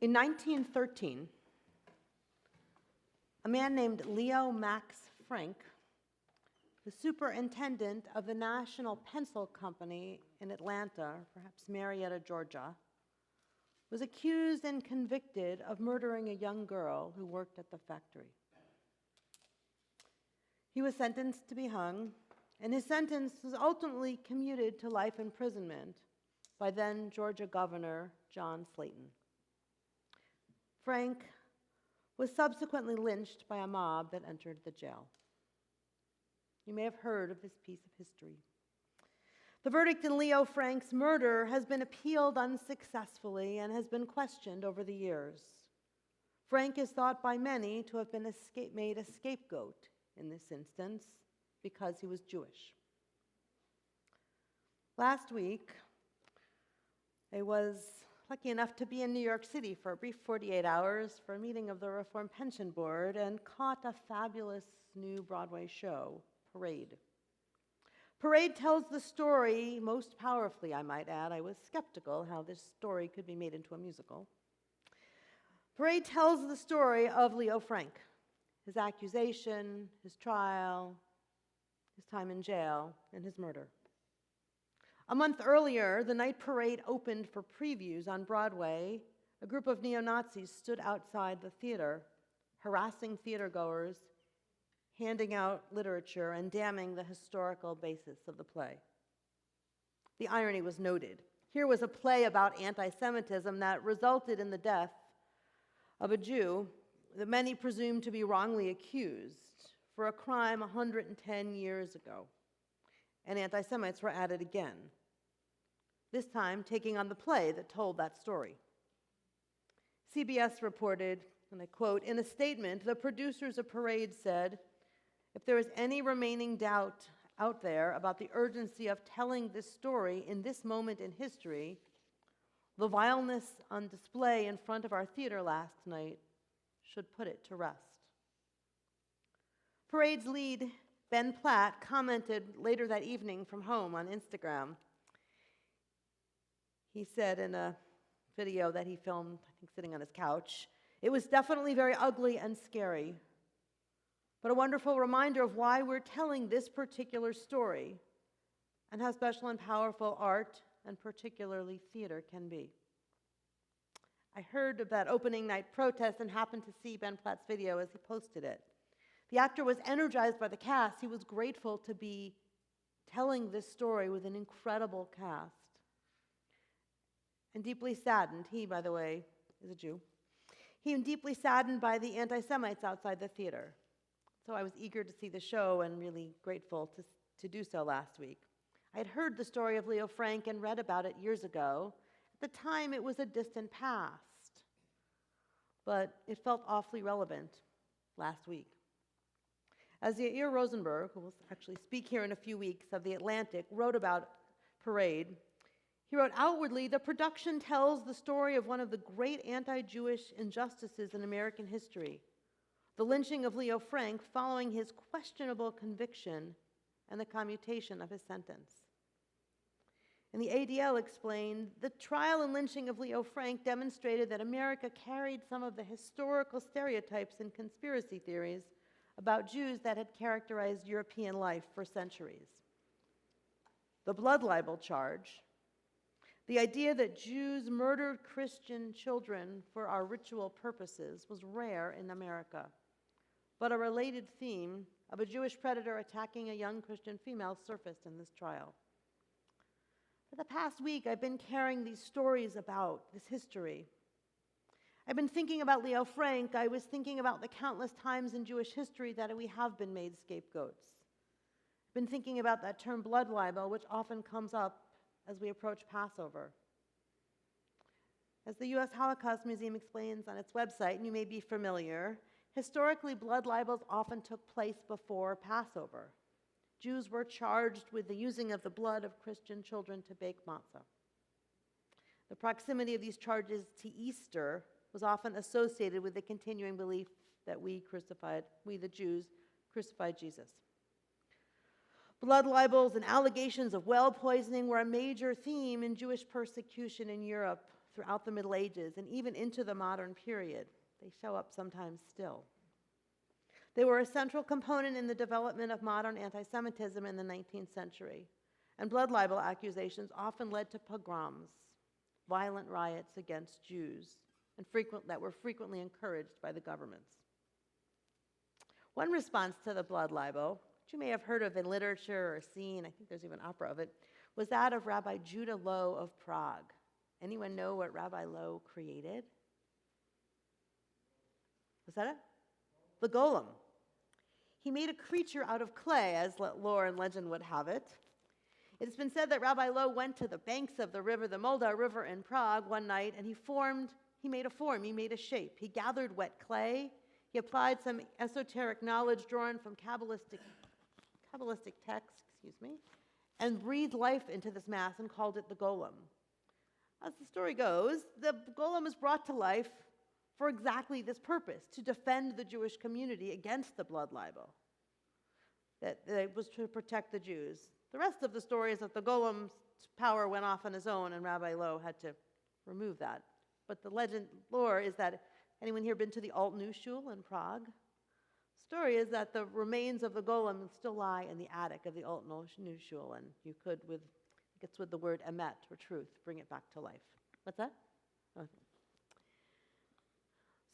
In 1913, a man named Leo Max Frank, the superintendent of the National Pencil Company in Atlanta, perhaps Marietta, Georgia, was accused and convicted of murdering a young girl who worked at the factory. He was sentenced to be hung, and his sentence was ultimately commuted to life imprisonment by then Georgia Governor John Slayton. Frank was subsequently lynched by a mob that entered the jail. You may have heard of this piece of history. The verdict in Leo Frank's murder has been appealed unsuccessfully and has been questioned over the years. Frank is thought by many to have been made a scapegoat in this instance because he was Jewish. Last week, I was lucky enough to be in New York City for a brief 48 hours for a meeting of the Reform Pension Board and caught a fabulous new Broadway show, Parade. Parade tells the story most powerfully, I might add. I was skeptical how this story could be made into a musical. Parade tells the story of Leo Frank, his accusation, his trial, his time in jail, and his murder. A month earlier, the night Parade opened for previews on Broadway, a group of neo-Nazis stood outside the theater, harassing theatergoers, handing out literature, and damning the historical basis of the play. The irony was noted. Here was a play about antisemitism that resulted in the death of a Jew that many presumed to be wrongly accused for a crime 110 years ago. And anti-Semites were at it again, this time taking on the play that told that story. CBS reported, and I quote, "In a statement, the producers of Parade said, if there is any remaining doubt out there about the urgency of telling this story in this moment in history, the vileness on display in front of our theater last night should put it to rest." Parade's lead, Ben Platt, commented later that evening from home on Instagram. He said in a video that he filmed, I think sitting on his couch, "It was definitely very ugly and scary, but a wonderful reminder of why we're telling this particular story and how special and powerful art, and particularly theater, can be." I heard of that opening night protest and happened to see Ben Platt's video as he posted it. The actor was energized by the cast. He was grateful to be telling this story with an incredible cast. And deeply saddened, he, by the way, is a Jew. He was deeply saddened by the anti-Semites outside the theater. So I was eager to see the show and really grateful to do so last week. I had heard the story of Leo Frank and read about it years ago. At the time, it was a distant past, but it felt awfully relevant last week. As Yair Rosenberg, who will actually speak here in a few weeks, of The Atlantic, wrote about Parade, he wrote, "Outwardly, the production tells the story of one of the great anti-Jewish injustices in American history, the lynching of Leo Frank following his questionable conviction and the commutation of his sentence." And the ADL explained, "The trial and lynching of Leo Frank demonstrated that America carried some of the historical stereotypes and conspiracy theories about Jews that had characterized European life for centuries. The blood libel charge, the idea that Jews murdered Christian children for our ritual purposes, was rare in America. But a related theme of a Jewish predator attacking a young Christian female surfaced in this trial." For the past week, I've been carrying these stories about this history. I've been thinking about Leo Frank. I was thinking about the countless times in Jewish history that we have been made scapegoats. I've been thinking about that term blood libel, which often comes up as we approach Passover. As the U.S. Holocaust Museum explains on its website, and you may be familiar, historically, blood libels often took place before Passover. Jews were charged with the using of the blood of Christian children to bake matzah. The proximity of these charges to Easter was often associated with the continuing belief that we the Jews, crucified Jesus. Blood libels and allegations of well poisoning were a major theme in Jewish persecution in Europe throughout the Middle Ages and even into the modern period. They show up sometimes still. They were a central component in the development of modern anti-Semitism in the 19th century, and blood libel accusations often led to pogroms, violent riots against Jews, and that were frequently encouraged by the governments. One response to the blood libel, which you may have heard of in literature or seen, I think there's even opera of it, was that of Rabbi Judah Loew of Prague. Anyone know what Rabbi Loew created? Was that it? The golem. He made a creature out of clay, as lore and legend would have it. It has been said that Rabbi Loew went to the banks of the Moldau River in Prague one night, and he made a form, he made a shape. He gathered wet clay, he applied some esoteric knowledge drawn from Kabbalistic texts, and breathed life into this mass and called it the golem. As the story goes, the golem is brought to life for exactly this purpose, to defend the Jewish community against the blood libel. That it was to protect the Jews. The rest of the story is that the golem's power went off on his own and Rabbi Loew had to remove that. But the lore is that, anyone here been to the Alt-New Shul in Prague? The story is that the remains of the golem still lie in the attic of the Alt-New Shul, and you could, with the word emet, or truth, bring it back to life. What's that? Okay.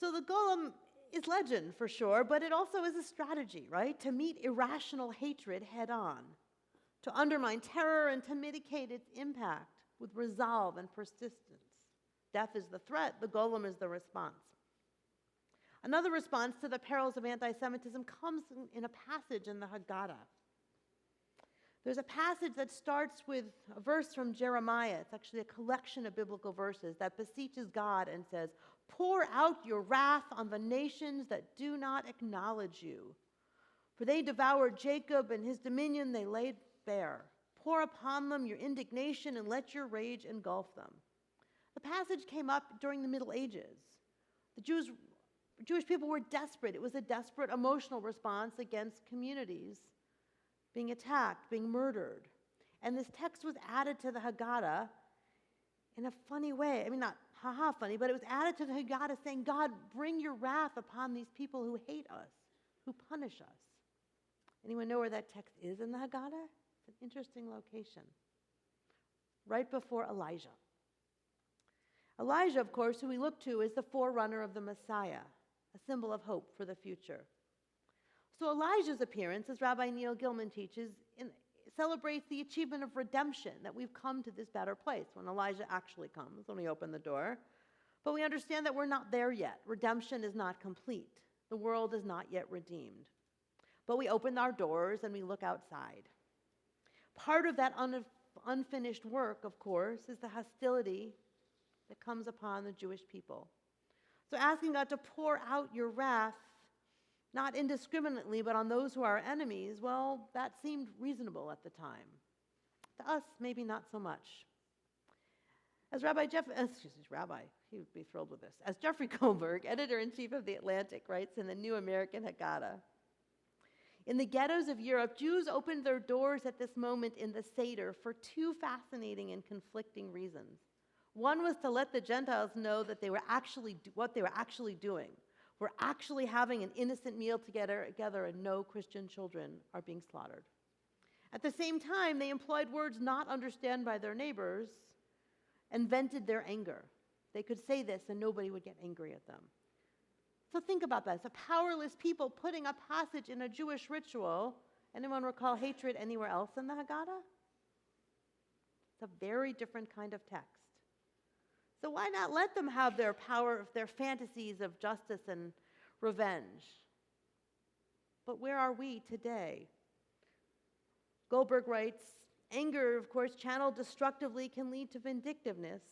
So the golem is legend for sure, but it also is a strategy, right? To meet irrational hatred head on, to undermine terror and to mitigate its impact with resolve and persistence. Death is the threat, the golem is the response. Another response to the perils of anti-Semitism comes in a passage in the Haggadah. There's a passage that starts with a verse from Jeremiah. It's actually a collection of biblical verses that beseeches God and says, "Pour out your wrath on the nations that do not acknowledge you. For they devoured Jacob, and his dominion they laid bare. Pour upon them your indignation, and let your rage engulf them." The passage came up during the Middle Ages. The Jewish people were desperate. It was a desperate emotional response against communities being attacked, being murdered. And this text was added to the Haggadah in a funny way. I mean, not ha-ha funny, but it was added to the Haggadah saying, God, bring your wrath upon these people who hate us, who punish us. Anyone know where that text is in the Haggadah? It's an interesting location. Right before Elijah. Elijah, of course, who we look to, is the forerunner of the Messiah, a symbol of hope for the future. So Elijah's appearance, as Rabbi Neil Gilman teaches, celebrates the achievement of redemption, that we've come to this better place when Elijah actually comes, when we open the door. But we understand that we're not there yet. Redemption is not complete. The world is not yet redeemed. But we open our doors and we look outside. Part of that unfinished work, of course, is the hostility that comes upon the Jewish people. So asking God to pour out your wrath, not indiscriminately, but on those who are our enemies, well, that seemed reasonable at the time. To us, maybe not so much. As he would be thrilled with this. As Jeffrey Kohlberg, editor-in-chief of The Atlantic, writes in the New American Haggadah, in the ghettos of Europe, Jews opened their doors at this moment in the seder for two fascinating and conflicting reasons. One was to let the Gentiles know that what they were actually doing. We're actually having an innocent meal together, and no Christian children are being slaughtered. At the same time, they employed words not understood by their neighbors and vented their anger. They could say this and nobody would get angry at them. So think about that. It's a powerless people putting a passage in a Jewish ritual. Anyone recall hatred anywhere else in the Haggadah? It's a very different kind of text. So why not let them have their power, their fantasies of justice and revenge? But where are we today? Goldberg writes, anger, of course, channeled destructively can lead to vindictiveness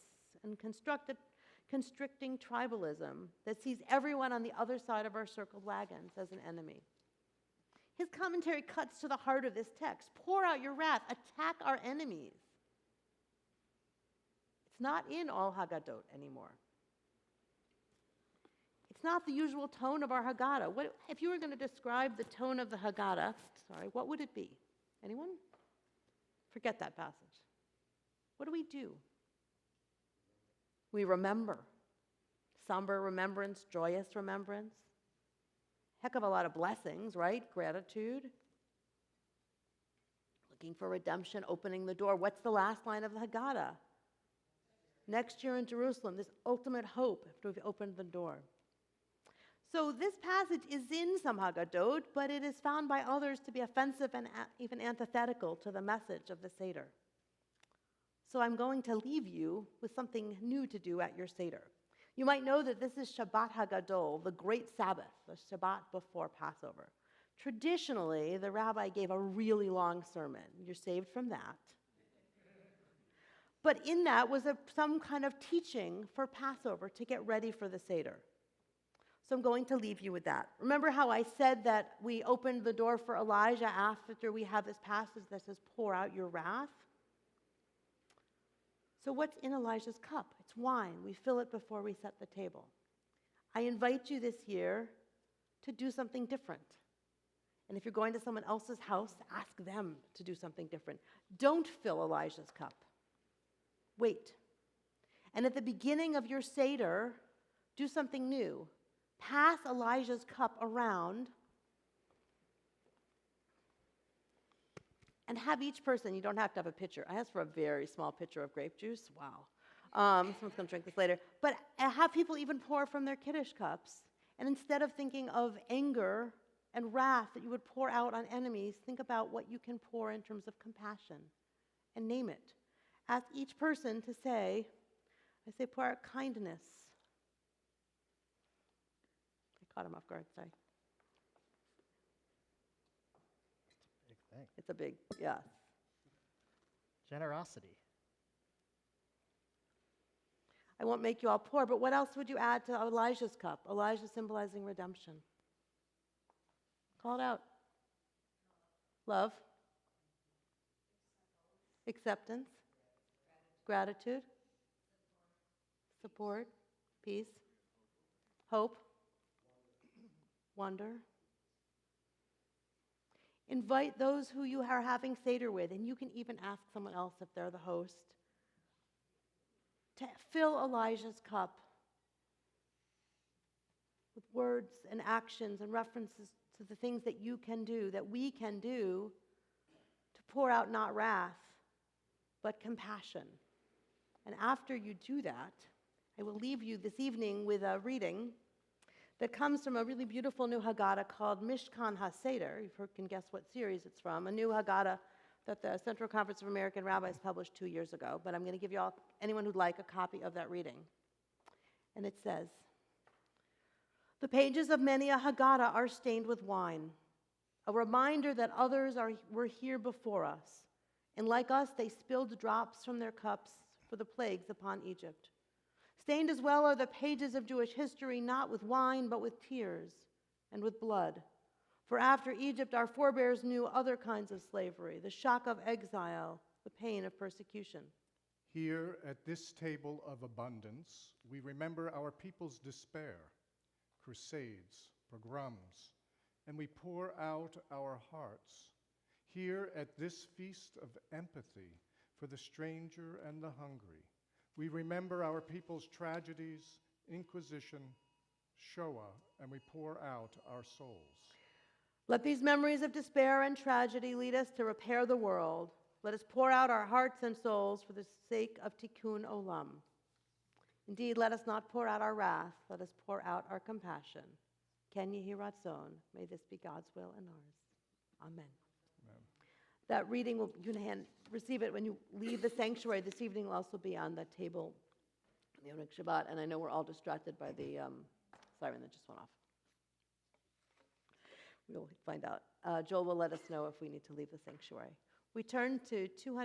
and constricting tribalism that sees everyone on the other side of our circled wagons as an enemy. His commentary cuts to the heart of this text. Pour out your wrath, attack our enemies. It's not in all Haggadot anymore. It's not the usual tone of our Haggadah. If you were going to describe the tone of the Haggadah, what would it be? Anyone? Forget that passage. What do? We remember. Somber remembrance, joyous remembrance. Heck of a lot of blessings, right? Gratitude. Looking for redemption, opening the door. What's the last line of the Haggadah? Next year in Jerusalem, this ultimate hope after we've opened the door. So this passage is in some Haggadot, but it is found by others to be offensive and even antithetical to the message of the Seder. So I'm going to leave you with something new to do at your Seder. You might know that this is Shabbat Hagadol, the great Sabbath, the Shabbat before Passover. Traditionally, the rabbi gave a really long sermon. You're saved from that. But in that was some kind of teaching for Passover to get ready for the Seder. So I'm going to leave you with that. Remember how I said that we opened the door for Elijah after we have this passage that says, pour out your wrath? So what's in Elijah's cup? It's wine. We fill it before we set the table. I invite you this year to do something different. And if you're going to someone else's house, ask them to do something different. Don't fill Elijah's cup. Wait. And at the beginning of your Seder, do something new. Pass Elijah's cup around and have each person, you don't have to have a pitcher. I asked for a very small pitcher of grape juice. Wow. Someone's going to drink this later. But have people even pour from their Kiddush cups. And instead of thinking of anger and wrath that you would pour out on enemies, think about what you can pour in terms of compassion and name it. Ask each person to say, I say pour out kindness. I caught him off guard, sorry. Big thing. It's a big, yeah. Generosity. I won't make you all poor, but what else would you add to Elijah's cup? Elijah symbolizing redemption. Call it out. Love. Acceptance. Gratitude. Support. Peace. Hope. Wonder. Invite those who you are having Seder with, and you can even ask someone else if they're the host, to fill Elijah's cup with words and actions and references to the things that you can do, that we can do, to pour out not wrath, but compassion. And after you do that, I will leave you this evening with a reading that comes from a really beautiful new Haggadah called Mishkan HaSeder. You can guess what series it's from, a new Haggadah that the Central Conference of American Rabbis published 2 years ago. But I'm going to give you all, anyone who'd like, a copy of that reading. And it says, the pages of many a Haggadah are stained with wine, a reminder that others were here before us, and like us, they spilled drops from their cups for the plagues upon Egypt. Stained as well are the pages of Jewish history, not with wine, but with tears and with blood. For after Egypt, our forebears knew other kinds of slavery, the shock of exile, the pain of persecution. Here at this table of abundance, we remember our people's despair, crusades, pogroms, and we pour out our hearts. Here at this feast of empathy for the stranger and the hungry, we remember our people's tragedies, Inquisition, Shoah, and we pour out our souls. Let these memories of despair and tragedy lead us to repair the world. Let us pour out our hearts and souls for the sake of Tikkun Olam. Indeed, let us not pour out our wrath. Let us pour out our compassion. Ken Yehi Ratzon. May this be God's will and ours. Amen. Amen. That reading, you can receive it when you leave the sanctuary. This evening will also be on the table, the Oneg Shabbat, and I know we're all distracted by the siren that just went off. We'll find out. Joel will let us know if we need to leave the sanctuary. We turn to 200.